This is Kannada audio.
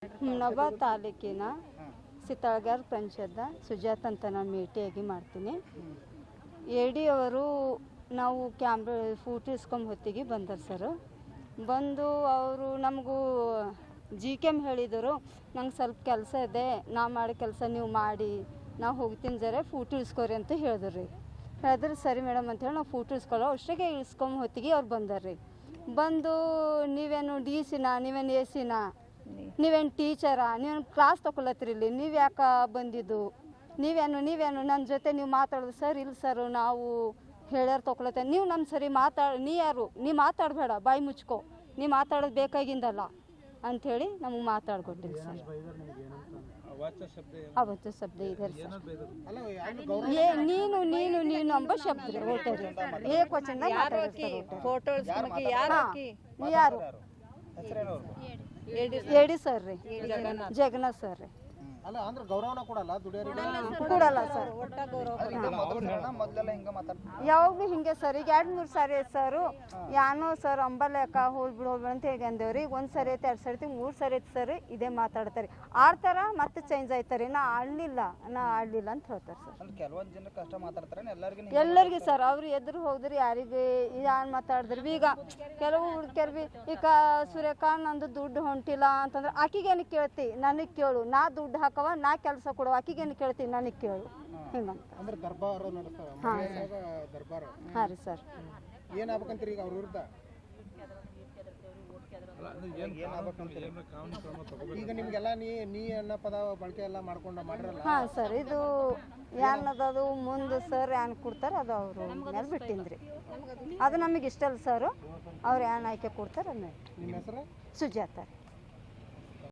ಹುಮ್ನಾಬಾದ್ ತಾಲೂಕಿನ ಸಿತಾಳ್ಗಾರ್ ಪಂಚಾಯತ್ದ ಸುಜಾತ್ ಅಂತ ನಾನು ಭೇಟಿಯಾಗಿ ಮಾಡ್ತೀನಿ. ಎ.ಡಿ ಅವರು ನಾವು ಕ್ಯಾಮ್ರಾ ಫೋಟೋ ಇಸ್ಕೊಂಡ್ ಹೊತ್ತಿಗೆ ಬಂದರು ಸರ್. ಬಂದು ಅವರು ನಮಗೂ ಜಿಕೆಮ್ ಹೇಳಿದರು, ನಂಗೆ ಸ್ವಲ್ಪ ಕೆಲಸ ಇದೆ, ನಾ ಮಾಡೋ ಕೆಲಸ ನೀವು ಮಾಡಿ, ನಾವು ಹೋಗ್ತೀನಿ ಜರ ಫೋಟೋ ಇಸ್ಕೊರಿ ಅಂತ ಹೇಳಿದ್ರು ರೀ. ಹೇಳಿದ್ರೆ ಸರಿ ಮೇಡಮ್ ಅಂತೇಳಿ ನಾವು ಫೋಟೋ ಇಸ್ಕೊಳ್ಳೋ ಅಷ್ಟಾಗೆ ಇಸ್ಕೊಂಡ್ ಹೊತ್ತಿಗೆ ಅವ್ರು ಬಂದಾರ್ರಿ. ಬಂದು ನೀವೇನು ಡಿ ಸಿನಾ, ನೀವೇನು ಎ ಸಿನಾ, ನೀವೇನು ಟೀಚರಾ, ನೀವೇನು ಕ್ಲಾಸ್ ತೊಗೊಳತ್ತೀರಿ ಇಲ್ಲಿ, ನೀವು ಯಾಕೆ ಬಂದಿದ್ದು, ನೀವೇನು ನನ್ನ ಜೊತೆ ನೀವು ಮಾತಾಡೋದು ಸರ್. ಇಲ್ಲ ಸರ್, ನಾವು ಹೇಳ್ಯಾರ ತೊಗೊಳತ್ತೆ, ನೀವು ನಮ್ಮ ಸರಿ ನೀ ಯಾರು, ನೀ ಮಾತಾಡಬೇಡ, ಬಾಯಿ ಮುಚ್ಕೋ, ನೀ ಮಾತಾಡೋದು ಬೇಕಾಗಿಂದಲ್ಲ ಅಂಥೇಳಿ ನಮಗೆ ಮಾತಾಡ್ಕೊಟ್ಟಿಲ್ಲ ಸರ್. ಅವತ್ತು ಶಬ್ದ ಇದೆ ಸರ್. ನೀನು ಅಂಬ ಶಬ್ದ ರೀ ಹೊಟ್ಟೆ ಏಕವಚನ ಯಾರು ಎಡಿ ಸರ್ ರೀ, ಜಗನ್ನಾಥ್ ಸರ್ ರೀ. ಕೊಡಲ್ಲ ಸರ್, ಯಾವಾಗಲೂ ಹಿಂಗೆ ಸರ್. ಈಗ 2-3 ಸಾರಿ ಐತೆ ಸರ್, ಯಾನೋ ಸರ್ ಅಂಬಲ್ಯಾಕ ಹೋಗ್ಬಿಡು ಅಂತ ಹೇಗೆ ಅಂದೇವ್ರಿ. ಈಗ 1 ಸರಿ ಐತೆ, 2 ಸರಿ ಐತಿ, 3 ಸರಿ ಐತೆ ಸರ್. ಇದೇ ಮಾತಾಡ್ತಾರೆ, ಆಡ್ತಾರ ಮತ್ತೆ ಚೇಂಜ್ ಆಯ್ತಾರೆ. ನಾ ಆಡ್ಲಿಲ್ಲ ಅಂತ ಹೇಳ್ತಾರೆ ಸರ್. ಕೆಲವೊಂದು ಜನ ಕಷ್ಟ ಮಾತಾಡ್ತಾರೆ, ಎಲ್ಲರಿಗೆ ಸರ್. ಅವ್ರು ಎದುರು ಹೋದ್ರಿ ಯಾರಿಗೆ ಯಾನ್ ಮಾತಾಡಿದ್ರಿ. ಈಗ ಕೆಲವು ಹುಡುಗಿಯರ್ವಿ ಈಗ ಸೂರ್ಯಕಾಂತ್ ನಂದು ದುಡ್ಡು ಹೊಂಟಿಲ್ಲ ಅಂತಂದ್ರೆ ಆಕಿಗೇನು ಕೇಳ್ತಿ, ನನಗೆ ಕೇಳು, ನಾ ದುಡ್ಡು ಹಾಕವ, ನಾ ಕೆಲಸ ಕೊಡುವ, ಆಕಿಗೇನು ಕೇಳ್ತಿ, ನನಗೆ ಕೇಳು, ಹಿಂಗಂತ. ಹಾಂ ರೀ ಸರ್. ಏನಾಗ್ಬೇಕಂತೀರಿ ಈಗ ಅವ್ರ ವಿರುದ್ಧ? ಈಗ ನಿಮ್ಗೆಲ್ಲ ನೀ ಅನ್ನೋ ಪದ ಬಳಕೆ ಎಲ್ಲ ಮಾಡಿರಲ್ಲ? ಹಾಂ ಸರ್. ಇದು ಏನದು ಮುಂದೆ ಸರ್ ಏನ್ ಕೊಡ್ತಾರೆ ಅದು ಅವರು ಮೇಲೆ ಬಿಟ್ಟಿನ್ರಿ. ಅದು ನಮಗೆ ಇಷ್ಟ ಅಲ್ಲ ಸರ್. ಅವ್ರು ಏನು ಆಯ್ಕೆ ಕೊಡ್ತಾರೆ. ನಿಮ್ಮ ಹೆಸರು? ಸುಜಾತ.